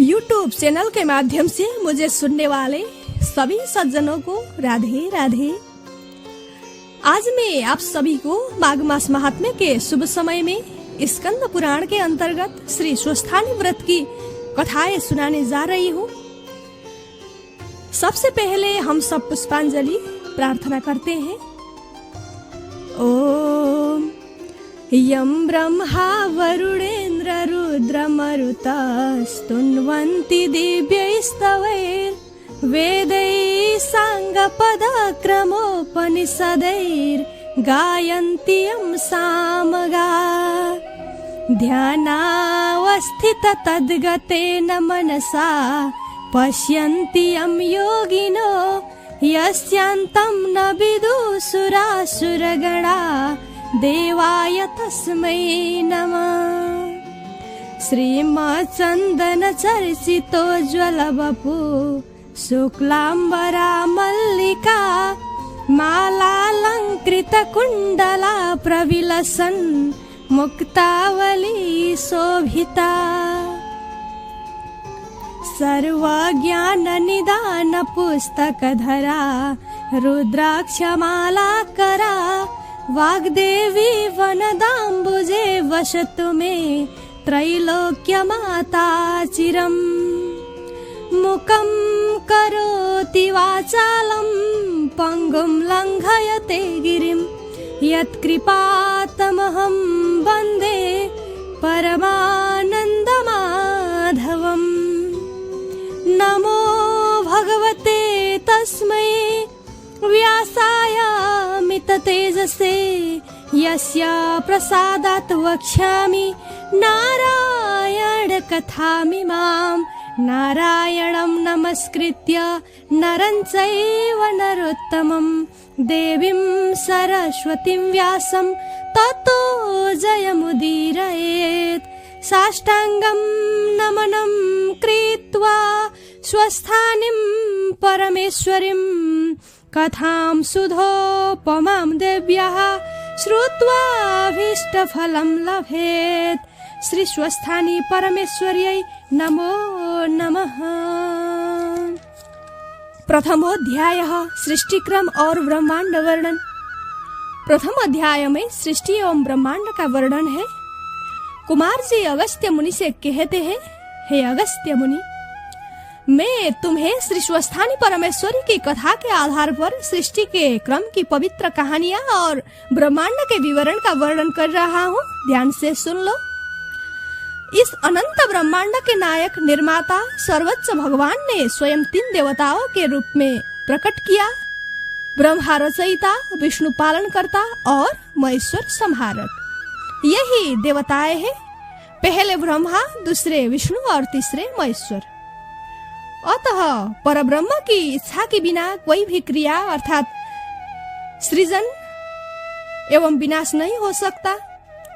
YouTube channel के माध्यम से मुझे सुनने वाले सभी सज्जनों को राधे राधे। आज मैं आप सभी को माघ मास महात्म्य के शुभ समय में स्कंद पुराण के अंतर्गत श्री स्वस्थानी व्रत की कथाएं सुनाने जा रही हूँ। सबसे पहले हम सब पुष्पांजलि प्रार्थना करते हैं। ओम यं ब्रह्मा वरुणेन्द्र रुद्रमरुतः स्तुन्वन्ति दिव्यैस्तवैर् वेदैः साङ्गपदक्रमोपनिषदैर्गायन्ति यं सामगाः ध्यानावस्थित तद्गतेन मनसा पश्यन्ति यं योगिनो यस्यान्तं न विदुसुरासुरगणा देवाय तस्मै नमः। श्रीमच्चन्दन चर्चितोज्ज्वलवपु शुक्लाम्बरा मल्लिका मालालङ्कृतकुण्डला प्रविलसन् मुक्तावली शोभिता सर्वज्ञाननिदान पुस्तकधरा रुद्राक्षमालाकरा वाग्देवी वनदाम्बुजे वसतु मे त्रैलोक्यमाता चिरम् मुखं करोति वाचालं पङ्गुं लङ्घयते गिरिं यत्कृपातमहं वन्दे परमानन्दमाधवम्। नमो भगवते तस्मै व्यासायामिततेजसे यस्य प्रसादात् वक्ष्यामि नारायणकथामिमाम्। नारायणं नमस्कृत्य नरं चैव नरोत्तमं देवीं सरस्वतीं व्यासं ततो जयमुदीरयेत्। साष्टाङ्गं नमनं कृत्वा स्वस्थानीं परमेश्वरीं कथां सुधोपमां देव्याः श्रुत्वाभीष्टफलं लभेत्। श्री स्वस्थानी परमेश्वर्यै नमो नमः। प्रथमोऽध्यायः सृष्टिक्रम और ब्रह्मांड वर्णन। प्रथम अध्याय में सृष्टि एवं ब्रह्मांड का वर्णन है। कुमार जी अगस्त्य मुनि से कहते हैं, हे अगस्त्य मुनि, मैं तुम्हें श्री स्वस्थानी परमेश्वरी की कथा के आधार पर सृष्टि के क्रम की पवित्र कहानियां और ब्रह्मांड के विवरण का वर्णन कर रहा हूँ। ध्यान से सुन लो। इस अनंत ब्रह्मांड के नायक निर्माता सर्वोच्च भगवान ने स्वयं 3 देवताओं के रूप में प्रकट किया। ब्रह्मा रचयिता, विष्णु पालन करता और महेश्वर संहारक। यही देवताएं हैं। पहले ब्रह्मा, दूसरे विष्णु और तीसरे महेश्वर। अतः परब्रह्म की इच्छा के बिना कोई भी क्रिया अर्थात सृजन एवं विनाश नहीं हो सकता।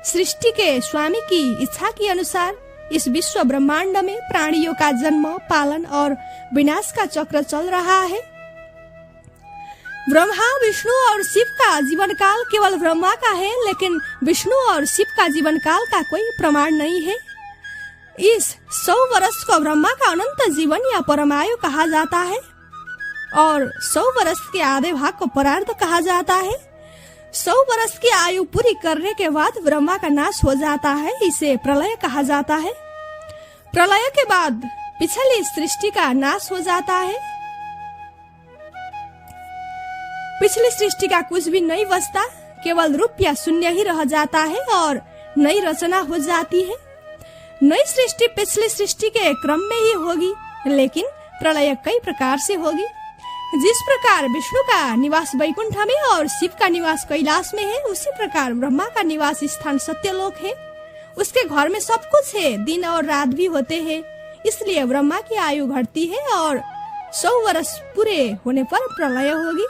सृष्टि के स्वामी की इच्छा के अनुसार इस विश्व ब्रह्मांड में प्राणियों का जन्म, पालन और विनाश का चक्र चल रहा है। ब्रह्मा, विष्णु और शिव का जीवन काल केवल ब्रह्मा का है, लेकिन विष्णु और शिव का जीवन काल का कोई प्रमाण नहीं है। इस 100 वर्ष को ब्रह्मा का अनंत जीवन या परमायु कहा जाता है और 100 वर्ष के आधे भाग को परार्ध कहा जाता है। 100 वर्ष की आयु पूरी करने के बाद ब्रह्मा का नाश हो जाता है। इसे प्रलय कहा जाता है। प्रलय के बाद पिछली सृष्टि का नाश हो जाता है। पिछली सृष्टि का कुछ भी नहीं बचता, केवल रूप या शून्य ही रह जाता है और नई रचना हो जाती है। नई सृष्टि पिछली सृष्टि के क्रम में ही होगी, लेकिन प्रलय कई प्रकार से होगी। जिस प्रकार विष्णु का निवास वैकुंठ में और शिव का निवास कैलाश में है, उसी प्रकार ब्रह्मा का निवास स्थान सत्यलोक है। उसके घर में सब कुछ है, दिन और रात भी होते हैं। इसलिए ब्रह्मा की आयु घटती है और 100 वर्ष पूरे होने पर प्रलय होगी।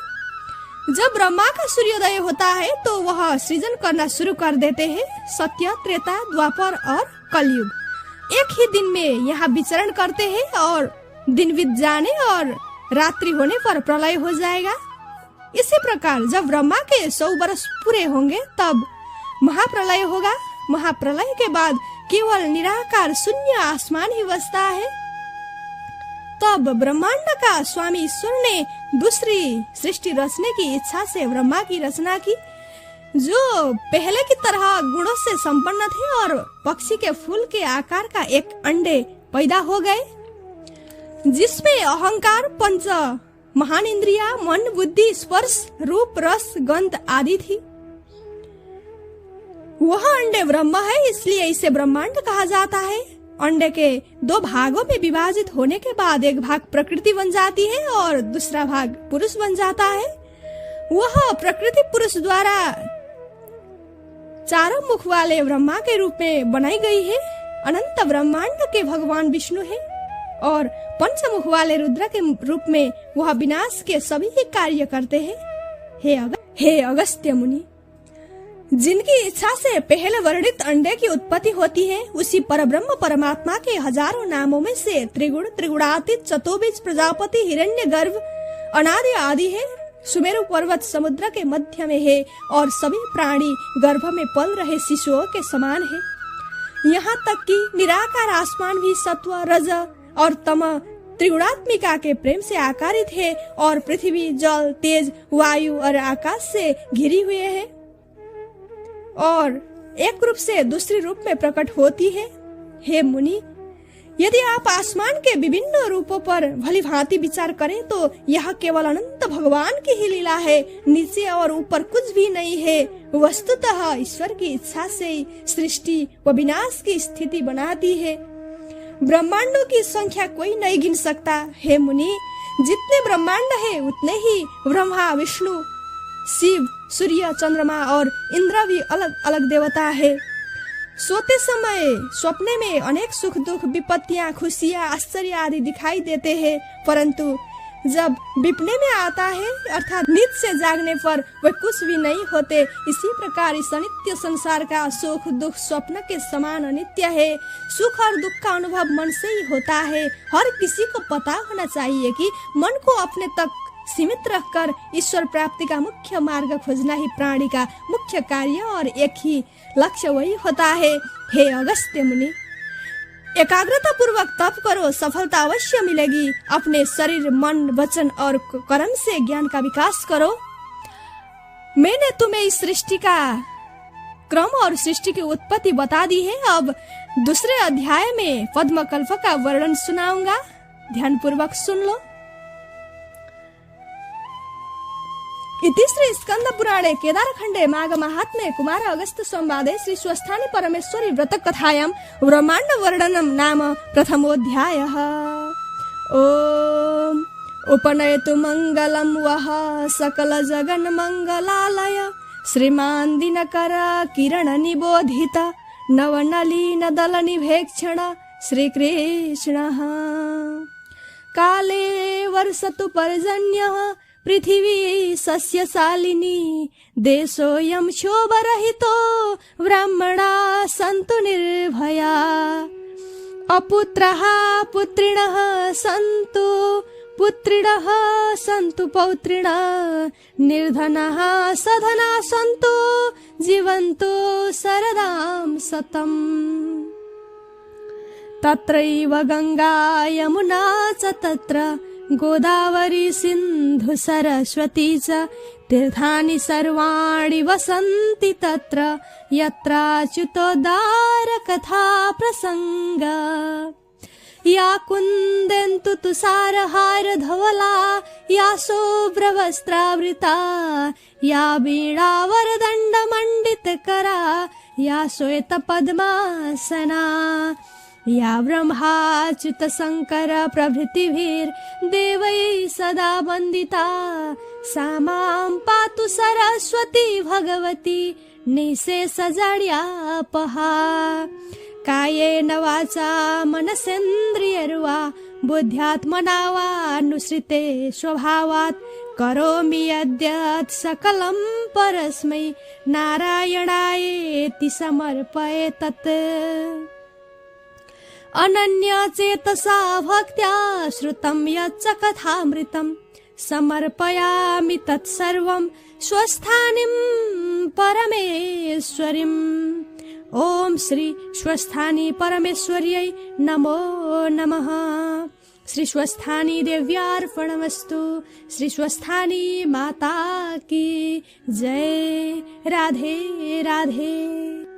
जब ब्रह्मा का सूर्योदय होता है तो वह सृजन करना शुरू कर देते हैं। सत्य, त्रेता, द्वापर और कलयुग एक ही दिन में यहाँ विचरण करते हैं और दिन बीत जाने और रात्रि होने पर प्रलय हो जाएगा। इसी प्रकार जब ब्रह्मा के 100 वर्ष पूरे होंगे तब महाप्रलय होगा। महाप्रलय के बाद केवल निराकार शून्य आसमान ही बचता है। तब ब्रह्मांड का स्वामी ईश्वर ने दूसरी सृष्टि रचने की इच्छा से ब्रह्मा की रचना की, जो पहले की तरह गुणों से संपन्न थे और पक्षी के फूल के आकार का एक अंडे पैदा हो गए, जिसमें अहंकार, पंच महान इंद्रिया, मन, बुद्धि, स्पर्श, रूप, रस, गंध आदि थी। वह अंडे ब्रह्म है, इसलिए इसे ब्रह्मांड कहा जाता है। अंडे के दो भागों में विभाजित होने के बाद एक भाग प्रकृति बन जाती है और दूसरा भाग पुरुष बन जाता है। वह प्रकृति पुरुष द्वारा चारों मुख वाले ब्रह्मा के रूप में बनाई गई है। अनंत ब्रह्मांड के भगवान विष्णु है और पंचमुख वाले रुद्र के रूप में वह विनाश के सभी कार्य करते हैं। हे अगस्त्य मुनि, जिनकी इच्छा से पहले वर्णित अंडे की उत्पत्ति होती है, उसी परब्रह्म परमात्मा के हजारों नामों में से त्रिगुण, त्रिगुणातीत, चतुर्भुज, प्रजापति, हिरण्यगर्भ, अनादि आदि है। सुमेरु पर्वत समुद्र के मध्य में है और सभी प्राणी गर्भ में पल रहे शिशुओं के समान है। यहाँ तक कि निराकार आसमान भी सत्व, रज और तम त्रिगुणात्मिका के प्रेम से आकारित है और पृथ्वी, जल, तेज, वायु और आकाश से घिरी हुए है और एक रूप से दूसरे रूप में प्रकट होती है। हे मुनि, यदि आप आसमान के विभिन्न रूपों पर भली भांति विचार करें तो यह केवल अनंत भगवान की ही लीला है। नीचे और ऊपर कुछ भी नहीं है। वस्तुतः ईश्वर की इच्छा से ही सृष्टि व विनाश की स्थिति बनाती है। ब्रह्मांडों की संख्या कोई नहीं गिन सकता। हे मुनि, जितने ब्रह्मांड है उतने ही ब्रह्मा, विष्णु, शिव, सूर्य, चंद्रमा और इंद्र भी अलग अलग देवता है। सोते समय स्वप्ने में अनेक सुख दुख, विपत्तियां, खुशियां, आश्चर्य आदि दिखाई देते हैं, परंतु जब विपने में आता है अर्थात नींद से जागने पर वे कुछ भी नहीं होते। इसी प्रकार इस अनित्य संसार का सुख दुख स्वप्न के समान अनित्य है। सुख और दुख का अनुभव मन से ही होता है। हर किसी को पता होना चाहिए कि मन को अपने तक सीमित रखकर ईश्वर प्राप्ति का मुख्य मार्ग खोजना ही प्राणी का मुख्य कार्य और एक ही लक्ष्य वही होता है। हे अगस्त्य मुनि, एकाग्रता पूर्वक तप करो, सफलता अवश्य मिलेगी। अपने शरीर, मन, वचन और कर्म से ज्ञान का विकास करो। मैंने तुम्हें इस सृष्टि का क्रम और सृष्टि की उत्पत्ति बता दी है। अब दूसरे अध्याय में पद्मकल्प का वर्णन सुनाऊंगा, ध्यान पूर्वक सुन लो। इति श्री स्कंद पुराणे केदारखंडे माघ महात्म्ये कुमार अगस्त संवादे श्री स्वस्थानी परमेश्वरी व्रत कथायां ब्रह्मांड वर्णनम नाम प्रथमोऽध्यायः। ओम उपनयतु मंगलम वह सकल जगन मंगलालय श्रीमान दिनकर किरण निबोधित नवनलीन दल निभेक्षण श्री कृष्णः। काले वर्षतु पर्जन्यः पृथिवी सस्यशालिनी देशोऽयं क्षोभरहितो ब्राह्मणा सन्तु निर्भया अपुत्रः पुत्रिणः सन्तु पुत्रिणः सन्तु पौत्रिणः निर्धनः सधना सन्तु जीवन्तु शरदां शतम्। तत्रैव गंगा यमुना च तत्र गोदावरी सिंधु सरस्वती च तीर्थानि सर्वाणि वसन्ति तत्र यत्राच्युतोद्धार कथा प्रसंग। या कुन्देन्तु तुषारहार धवला या शुभ्रवस्त्रावृता या वीणावरदण्ड मण्डितकरा या श्वेत पद्मासना या ब्रह्माच्युत शंकर प्रभृतिभिर्देवैः सदा वन्दिता सा मां पातु सरस्वती भगवती निःशेषजड्यापहा। कायेन वाचा मनसेन्द्रियैर्वा बुद्ध्यात्मना वा अनुसृते स्वभावात् करोमि यद्यत् सकलं परस्मै नारायणायेति समर्पये तत्। अनन्यचेतसा भक्त्या श्रुतं यच्च कथामृतं समर्पयामि तत्सर्वं स्वस्थानीं परमेश्वरीम्। ओम श्री स्वस्थानी परमेश्वर्यै नमो नमः। श्री स्वस्थानी देव्यार्पणमस्तु। श्री स्वस्थानी माता की जय। राधे राधे।